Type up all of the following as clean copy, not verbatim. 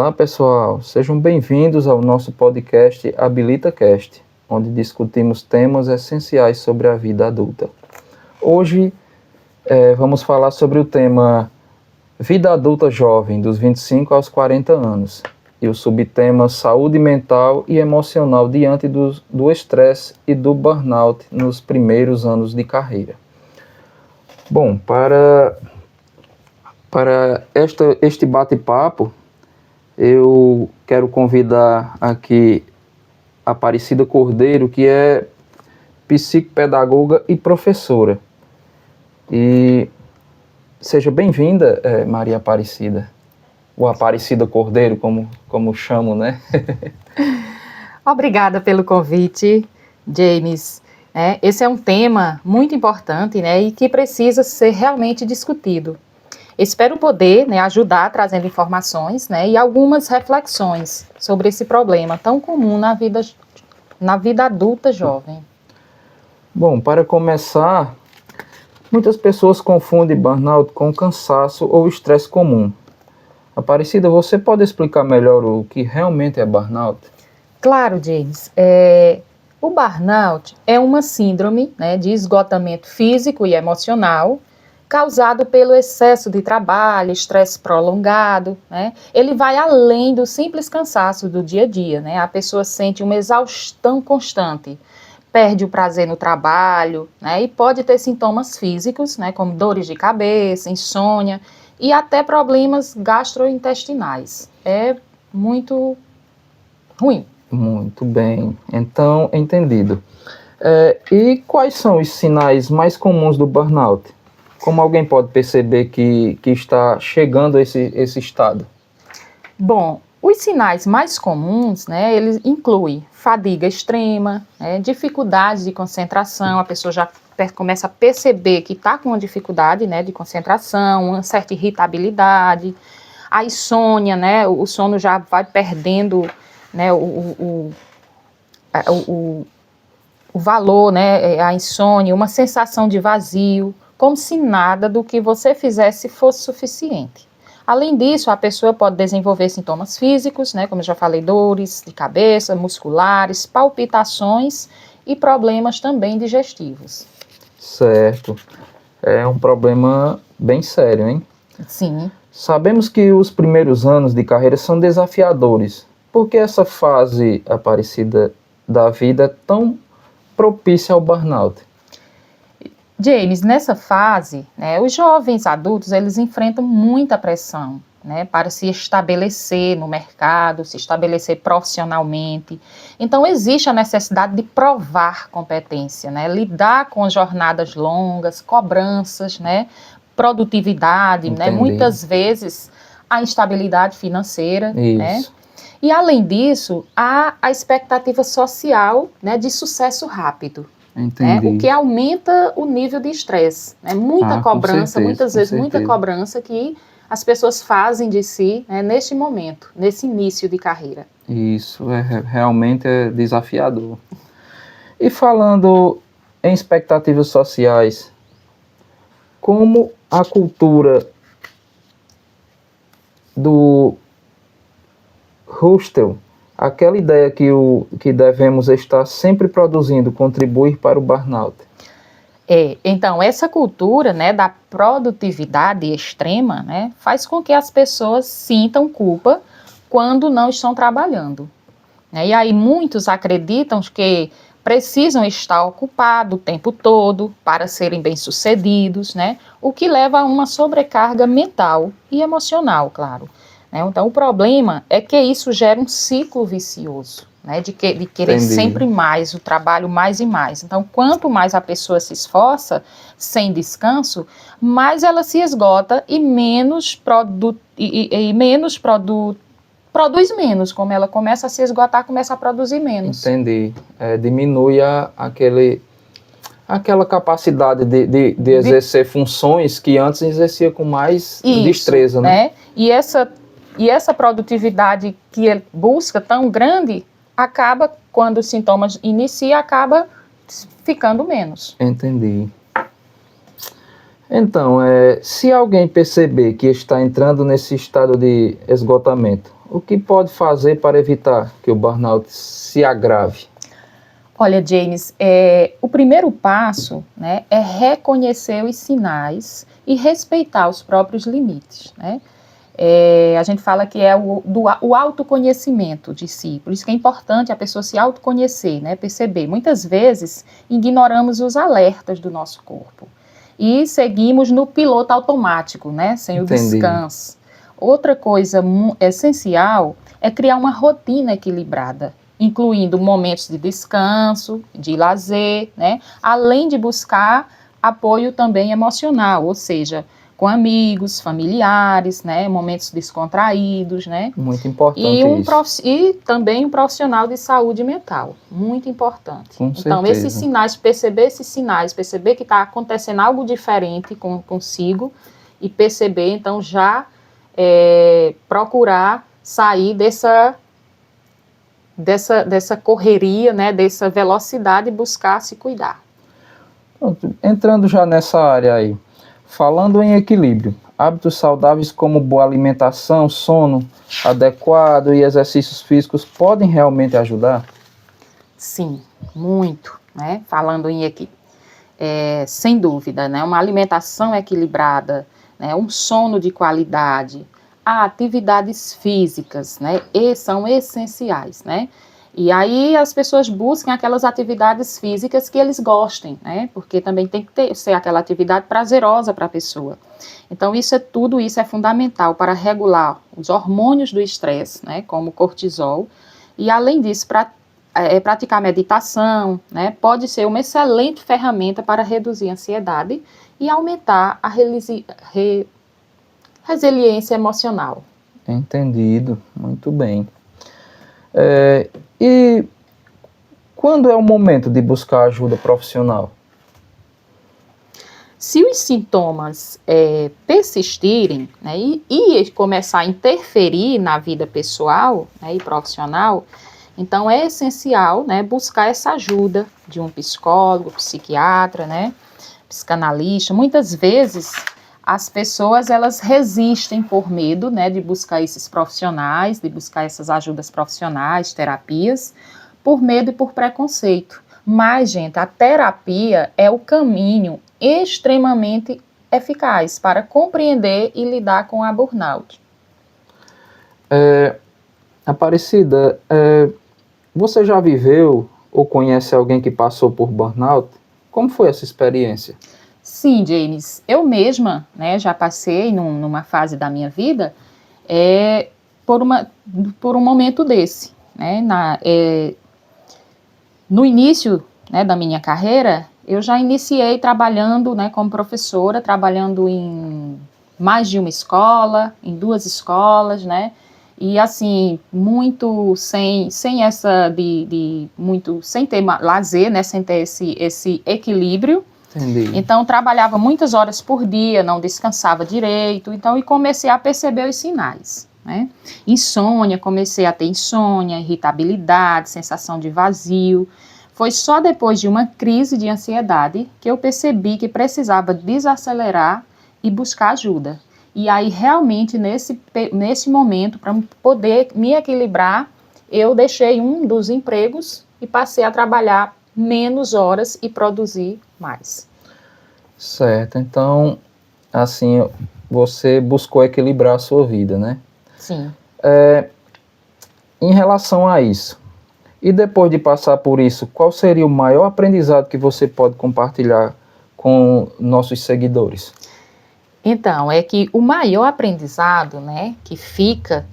Olá pessoal, sejam bem-vindos ao nosso podcast HabilitaCast, onde discutimos temas essenciais sobre a vida adulta. Hoje vamos falar sobre o tema Vida Adulta Jovem, dos 25 aos 40 anos, e o subtema Saúde Mental e Emocional diante do estresse e do burnout nos primeiros anos de carreira. Bom, para este bate-papo, eu quero convidar aqui a Aparecida Cordeiro, que é psicopedagoga e professora. E seja bem-vinda, Maria Aparecida, ou Aparecida Cordeiro, como chamo, né? Obrigada pelo convite, James. Esse é um tema muito importante, né, e que precisa ser realmente discutido. Espero poder, ajudar trazendo informações, e algumas reflexões sobre esse problema tão comum na vida adulta jovem. Bom, para começar, muitas pessoas confundem burnout com cansaço ou estresse comum. Aparecida, você pode explicar melhor o que realmente é burnout? Claro, James. O burnout é uma síndrome, de esgotamento físico e emocional causado pelo excesso de trabalho, estresse prolongado, Ele vai além do simples cansaço do dia a dia, A pessoa sente uma exaustão constante, perde o prazer no trabalho, e pode ter sintomas físicos, como dores de cabeça, insônia e até problemas gastrointestinais. É muito ruim. Muito bem, então entendido. E quais são os sinais mais comuns do burnout? Como alguém pode perceber que está chegando a esse estado? Bom, os sinais mais comuns, eles incluem fadiga extrema, dificuldade de concentração, a pessoa já começa a perceber que está com uma dificuldade, de concentração, uma certa irritabilidade, a insônia, o sono já vai perdendo, o valor, a insônia, uma sensação de vazio, como se nada do que você fizesse fosse suficiente. Além disso, a pessoa pode desenvolver sintomas físicos, como eu já falei, dores de cabeça, musculares, palpitações e problemas também digestivos. Certo. É um problema bem sério, hein? Sim. Sabemos que os primeiros anos de carreira são desafiadores. Por que essa fase, Aparecida, da vida é tão propícia ao burnout? James, nessa fase, os jovens adultos, eles enfrentam muita pressão, para se estabelecer no mercado, se estabelecer profissionalmente. Então, existe a necessidade de provar competência, lidar com jornadas longas, cobranças, produtividade, muitas vezes a instabilidade financeira. Isso. E, além disso, há a expectativa social, de sucesso rápido. O que aumenta o nível de estresse. Muita cobrança, muitas vezes muita cobrança que as pessoas fazem de si neste momento, nesse início de carreira. Isso, realmente é desafiador. E falando em expectativas sociais, como a cultura do hustle, aquela ideia que devemos estar sempre produzindo, contribuir para o burnout? Então, essa cultura da produtividade extrema faz com que as pessoas sintam culpa quando não estão trabalhando. E aí muitos acreditam que precisam estar ocupados o tempo todo para serem bem-sucedidos, o que leva a uma sobrecarga mental e emocional, claro. Então, o problema é que isso gera um ciclo vicioso, de querer sempre mais, o trabalho mais e mais. Então, quanto mais a pessoa se esforça, sem descanso, mais ela se esgota e produz menos. Como ela começa a se esgotar, começa a produzir menos. Entendi. Diminui aquela capacidade de exercer funções que antes exercia com mais destreza, né? E essa produtividade que ele busca tão grande, acaba, quando os sintomas iniciam, acaba ficando menos. Entendi. Então, se alguém perceber que está entrando nesse estado de esgotamento, O que pode fazer para evitar que o burnout se agrave? Olha, James, o primeiro passo, né, é reconhecer os sinais e respeitar os próprios limites, né? A gente fala que é o autoconhecimento de si, por isso que é importante a pessoa se autoconhecer, né, perceber. Muitas vezes ignoramos os alertas do nosso corpo e seguimos no piloto automático, né, sem o descanso. Outra coisa essencial é criar uma rotina equilibrada, incluindo momentos de descanso, de lazer, né, além de buscar apoio também emocional, ou seja, com amigos, familiares, né, momentos descontraídos, né. Muito importante E também um profissional de saúde mental, muito importante. Com então, certeza. esses sinais, perceber que está acontecendo algo diferente consigo e perceber, então, já procurar sair dessa correria, né, dessa velocidade e buscar se cuidar. Pronto, entrando já nessa área aí, falando em equilíbrio, hábitos saudáveis como boa alimentação, sono adequado e exercícios físicos podem realmente ajudar? Sim, muito, né? Falando em equilíbrio, sem dúvida, né? Uma alimentação equilibrada, né? Um sono de qualidade, atividades físicas, né? E são essenciais, né? E aí as pessoas buscam aquelas atividades físicas que eles gostem, né? Porque também tem que ser aquela atividade prazerosa para a pessoa. Então tudo isso é fundamental para regular os hormônios do estresse, né? Como o cortisol. E além disso, praticar meditação, né? Pode ser uma excelente ferramenta para reduzir a ansiedade e aumentar a resiliência emocional. Entendido, muito bem. E quando é o momento de buscar ajuda profissional? Se os sintomas persistirem, né, e começar a interferir na vida pessoal, né, e profissional, então é essencial, né, buscar essa ajuda de um psicólogo, psiquiatra, né, psicanalista. Muitas vezes as pessoas elas resistem por medo, né, de buscar esses profissionais, de buscar essas ajudas profissionais, terapias, por medo e por preconceito. Mas, gente, a terapia é o caminho extremamente eficaz para compreender e lidar com a burnout. Aparecida, você já viveu ou conhece alguém que passou por burnout? Como foi essa experiência? Sim, James, eu mesma, né, já passei numa fase da minha vida por um momento desse, né, no início, né, da minha carreira, eu já iniciei trabalhando, né, como professora, trabalhando em mais de uma escola, em 2 escolas, né, e assim, muito sem ter lazer, né, sem ter esse equilíbrio. Entendi. Então, trabalhava muitas horas por dia, não descansava direito, então, e comecei a perceber os sinais, né? Insônia, comecei a ter insônia, irritabilidade, sensação de vazio. Foi só depois de uma crise de ansiedade que eu percebi que precisava desacelerar e buscar ajuda. E aí, realmente, nesse momento, para poder me equilibrar, eu deixei um dos empregos e passei a trabalhar menos horas e produzir mais. Certo, então, assim, você buscou equilibrar a sua vida, né? Sim. Em relação a isso, e depois de passar por isso, qual seria o maior aprendizado que você pode compartilhar com nossos seguidores? Então, é que o maior aprendizado, né, que fica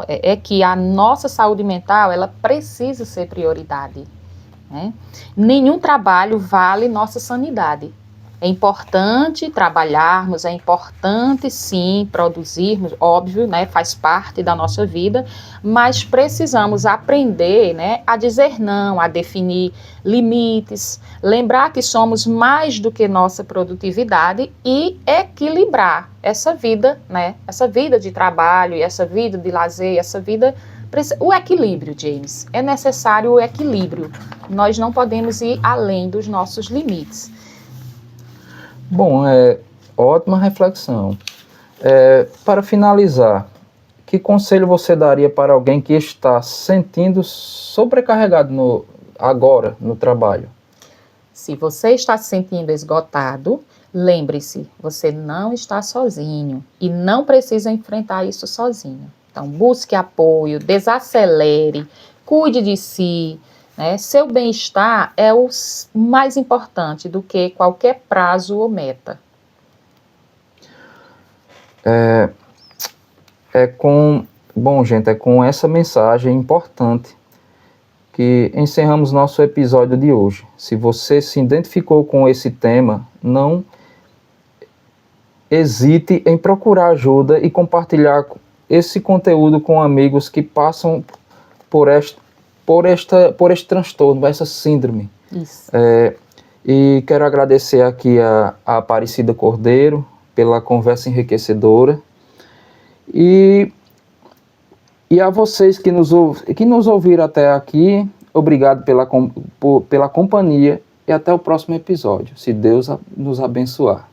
é que a nossa saúde mental, ela precisa ser prioridade, né? Nenhum trabalho vale nossa sanidade. É importante trabalharmos, é importante sim produzirmos, óbvio, né, faz parte da nossa vida, mas precisamos aprender, né, a dizer não, a definir limites, lembrar que somos mais do que nossa produtividade e equilibrar essa vida, né, essa vida de trabalho, essa vida de lazer, essa vida. O equilíbrio, James, é necessário o equilíbrio. Nós não podemos ir além dos nossos limites. Bom, ótima reflexão. Para finalizar, que conselho você daria para alguém que está sentindo sobrecarregado agora no trabalho? Se você está se sentindo esgotado, lembre-se, você não está sozinho e não precisa enfrentar isso sozinho. Então, busque apoio, desacelere, cuide de si, né? Seu bem-estar é o mais importante do que qualquer prazo ou meta. Bom, gente, é com essa mensagem importante que encerramos nosso episódio de hoje. Se você se identificou com esse tema, não hesite em procurar ajuda e compartilhar esse conteúdo com amigos que passam por este transtorno, por essa síndrome. Isso. E quero agradecer aqui a Aparecida Cordeiro pela conversa enriquecedora e a vocês que nos ouviram até aqui, obrigado pela companhia e até o próximo episódio, se Deus nos abençoar.